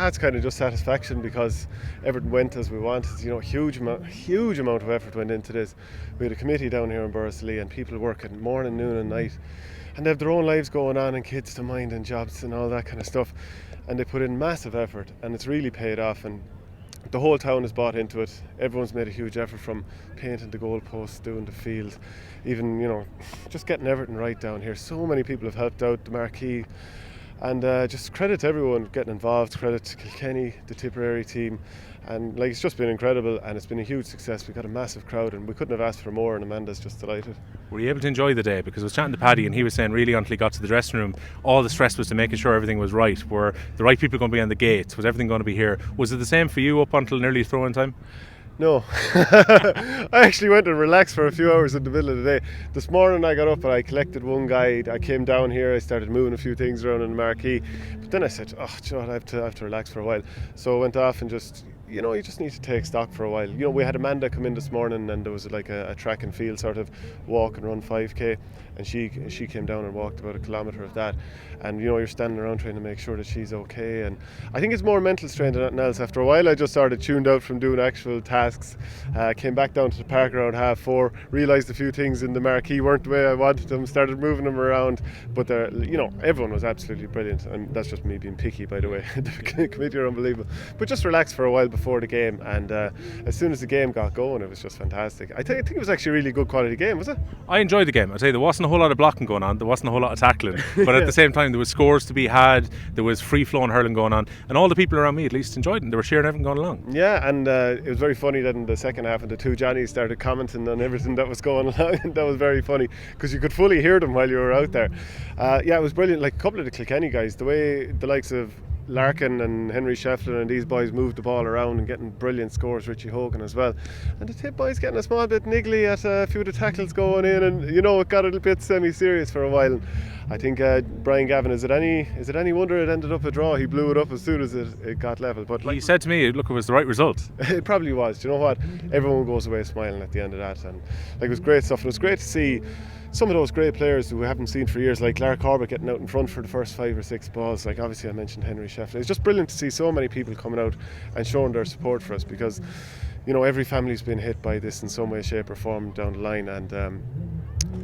It's kind of just satisfaction because everything went as we wanted. Huge amount of effort went into this. We had a committee down here in Borrisley and people working morning, noon and night, and they have their own lives going on and kids to mind and jobs and all that kind of stuff, and they put in massive effort and it's really paid off, and the whole town has bought into it. Everyone's made a huge effort, from painting the goalposts, doing the field, even just getting everything right down here. So many people have helped out, the marquee. And just credit to everyone getting involved, credit to Kilkenny, the Tipperary team, and it's just been incredible, and it's been a huge success. We got a massive crowd and we couldn't have asked for more, and Amanda's just delighted. Were you able to enjoy the day? Because I was chatting to Paddy and he was saying really until he got to the dressing room, all the stress was to making sure everything was right. Were the right people going to be on the gates? Was everything going to be here? Was it the same for you up until nearly throw-in time? No. I actually went and relaxed for a few hours in the middle of the day. This morning I got up and I collected one guy. I came down here, I started moving a few things around in the marquee. But then I said, I have to relax for a while. So I went off and just, you just need to take stock for a while. We had Amanda come in this morning and there was like a track and field sort of walk and run 5k. And she came down and walked about a kilometre of that. And you're standing around trying to make sure that she's okay. And I think it's more mental strain than anything else. After a while I just started tuned out from doing actual tasks. Came back down to the park around 4:30, realised a few things in the marquee weren't the way I wanted them, started moving them around. But everyone was absolutely brilliant, and that's just me being picky, by the way. The committee are unbelievable. But just relaxed for a while before the game, and as soon as the game got going, it was just fantastic. I think it was actually a really good quality game, was it? I enjoyed the game. I'll tell you, there wasn't a whole lot of blocking going on, there wasn't a whole lot of tackling, but at the same time there was scores to be had, there was free-flowing hurling going on, and all the people around me at least enjoyed it, and they were cheering everything going along. Yeah, and it was very funny that in the second half, and the two Johnnies started commenting on everything that was going along, and that was very funny because you could fully hear them while you were out there. It was brilliant. Like a couple of the Kilkenny guys, the way the likes of Larkin and Henry Shefflin and these boys moved the ball around and getting brilliant scores, Richie Hogan as well, and the Tip boys getting a small bit niggly at a few of the tackles going in, and it got a little bit semi-serious for a while. And I think Brian Gavin, is it any wonder it ended up a draw? He blew it up as soon as it got level. But he said to me, look, it was the right result. It probably was. Do you know what? Everyone goes away smiling at the end of that, and it was great stuff. And it was great to see some of those great players who we haven't seen for years, like Clark Corbett getting out in front for the first 5 or 6 balls. Like obviously I mentioned Henry Shefflin. It's just brilliant to see so many people coming out and showing their support for us, because every family's been hit by this in some way, shape or form down the line, and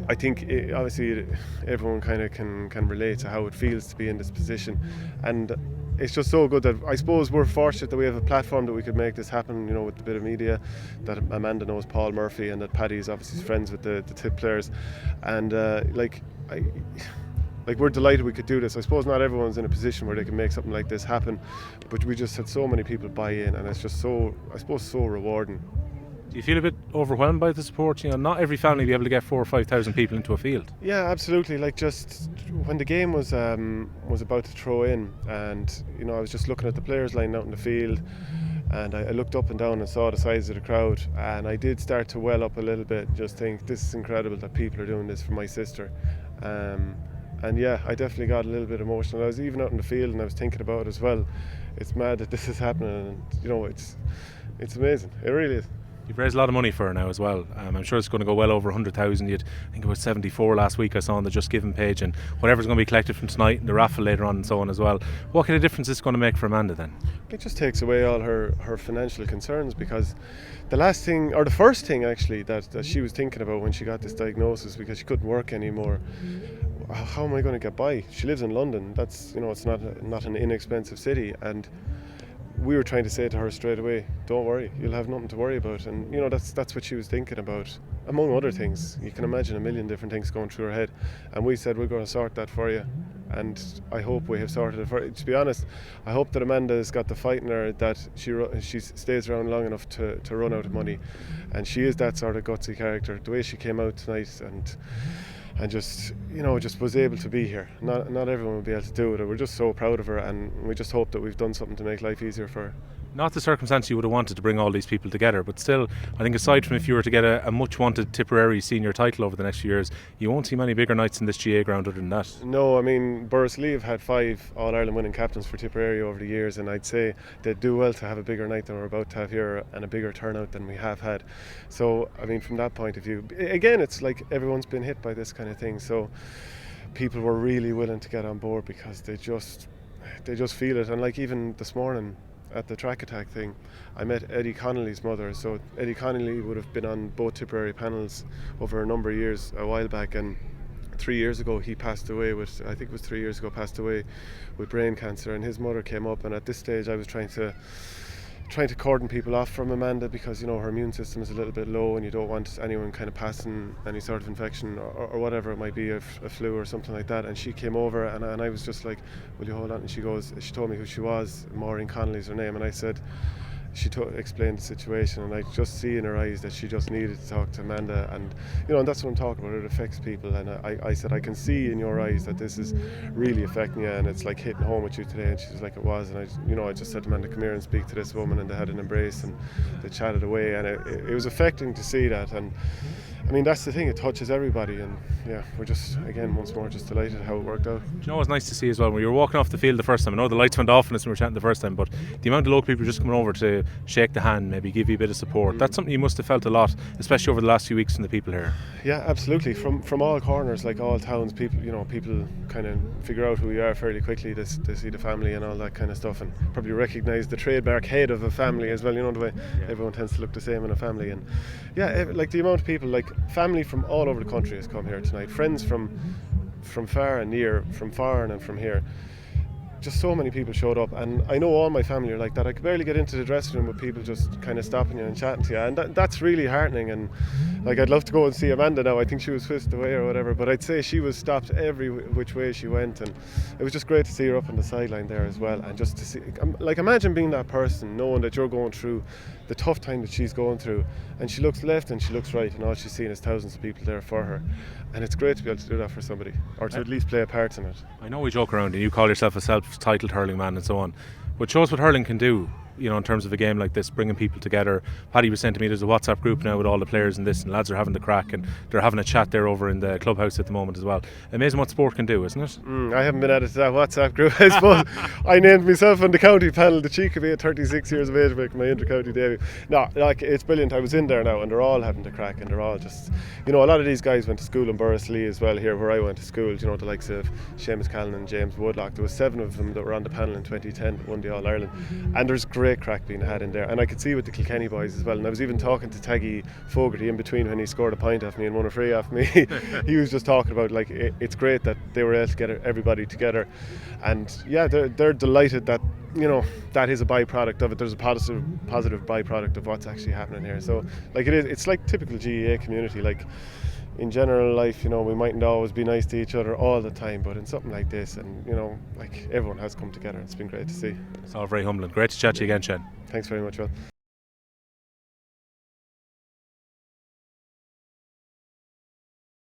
I think obviously everyone kind of can relate to how it feels to be in this position, and it's just so good that I suppose we're fortunate that we have a platform that we could make this happen, with a bit of media, that Amanda knows Paul Murphy and that Paddy is obviously friends with the Tip players, and we're delighted we could do this. I suppose not everyone's in a position where they can make something like this happen, but we just had so many people buy in, and it's just so rewarding. Do you feel a bit overwhelmed by the support? Not every family will be able to get 4,000 or 5,000 people into a field. Yeah, absolutely. Just when the game was about to throw in, and I was just looking at the players lying out in the field, and I looked up and down and saw the size of the crowd, and I did start to well up a little bit and just think, this is incredible that people are doing this for my sister. And yeah, I definitely got a little bit emotional. I was even out in the field and I was thinking about it as well. It's mad that this is happening, and it's amazing. It really is. You've raised a lot of money for her now as well. I'm sure it's going to go well over 100,000. I think it was 74 last week I saw on the Just Giving page, and whatever's going to be collected from tonight and the raffle later on and so on as well. What kind of difference is this going to make for Amanda then? It just takes away all her financial concerns, because the first thing actually that she was thinking about when she got this diagnosis, because she couldn't work anymore, how am I going to get by? She lives in London. That's it's not an inexpensive city, and we were trying to say to her straight away, don't worry, you'll have nothing to worry about. And that's what she was thinking about, among other things. You can imagine a million different things going through her head, and we said, we're going to sort that for you, and I hope we have sorted it for you. To be honest, I hope that Amanda's got the fight in her, that she stays around long enough to run out of money, and she is that sort of gutsy character. The way she came out tonight and just was able to be here. Not everyone will be able to do it. We're just so proud of her, and we just hope that we've done something to make life easier for her. Not the circumstance you would have wanted to bring all these people together, but still, I think aside from if you were to get a much wanted Tipperary senior title over the next few years, you won't see many bigger nights in this GAA ground other than that. No, I mean, Borrisley have had 5 All-Ireland winning captains for Tipperary over the years, and I'd say they'd do well to have a bigger night than we're about to have here, and a bigger turnout than we have had. So, I mean, from that point of view, again, it's like everyone's been hit by this kind of thing, so people were really willing to get on board, because they just they just feel it. And like even this morning at the track attack thing, I met Eddie Connolly's mother. So Eddie Connolly would have been on both Tipperary panels over a number of years a while back, and 3 years ago he passed away with, I think it was 3 years ago, passed away with brain cancer. And his mother came up, and at this stage I was trying to cordon people off from Amanda, because her immune system is a little bit low, and you don't want anyone kind of passing any sort of infection or whatever it might be, a flu or something like that. And she came over, and I was just like, will you hold on? And she told me who she was. Maureen Connolly's her name. And I said, she explained the situation, and I just see in her eyes that she just needed to talk to Amanda. And and that's what I'm talking about. It affects people, and I said, I can see in your eyes that this is really affecting you, and it's like hitting home with you today. And she was like, it was. And I just said to Amanda, come here and speak to this woman. And they had an embrace, and they chatted away, and it was affecting to see that. And I mean, that's the thing, it touches everybody. And yeah, we're just, again, once more, just delighted how it worked out. Do you know what's nice to see as well? When you were walking off the field the first time, I know the lights went off on us when we were chatting the first time, but the amount of local people just coming over to shake the hand, maybe give you a bit of support, that's something you must have felt a lot, especially over the last few weeks from the people here. Yeah, absolutely. From all corners, like all towns, people kind of figure out who we are fairly quickly. They see the family and all that kind of stuff, and probably recognise the trademark head of a family as well. The way everyone tends to look the same in a family. And yeah, like the amount of people, like family from all over the country has come here tonight. Friends from far and near, from foreign and from here. Just so many people showed up, and I know all my family are like that. I could barely get into the dressing room with people just kind of stopping you and chatting to you, and that's really heartening. And like, I'd love to go and see Amanda now. I think she was whisked away or whatever, but I'd say she was stopped every which way she went, and it was just great to see her up on the sideline there as well. And just to see, like, imagine being that person, knowing that you're going through the tough time that she's going through, and she looks left and she looks right, and all she's seeing is thousands of people there for her. And it's great to be able to do that for somebody, or to at least play a part in it. I know we joke around and you call yourself a self-titled hurling man and so on, but shows what hurling can do, in terms of a game like this, bringing people together. Paddy was saying to me, there's a WhatsApp group now with all the players and this, and lads are having the crack, and they're having a chat there over in the clubhouse at the moment as well. Amazing what sport can do, isn't it? I haven't been added to that WhatsApp group. I suppose I named myself on the county panel. The cheek of me at 36 years of age making my inter-county debut. No, like, it's brilliant. I was in there now, and they're all having the crack, and they're all just, a lot of these guys went to school in Borrisley as well, here where I went to school. The likes of Seamus Callan and James Woodlock. There was 7 of them that were on the panel in 2010 that won the All-Ireland, and there's great crack being had in there. And I could see with the Kilkenny boys as well. And I was even talking to Taggy Fogarty in between when he scored a point off me and won a free off me. He was just talking about, like, it's great that they were able to get everybody together. And yeah, they're delighted that that is a byproduct of it. There's a positive byproduct of what's actually happening here. So, like, it's like typical GAA community. Like, in general life, we mightn't always be nice to each other all the time, but in something like this, and like, everyone has come together. It's been great to see. It's all very humbling. Great to chat to you again, Shane. Thanks very much, Will.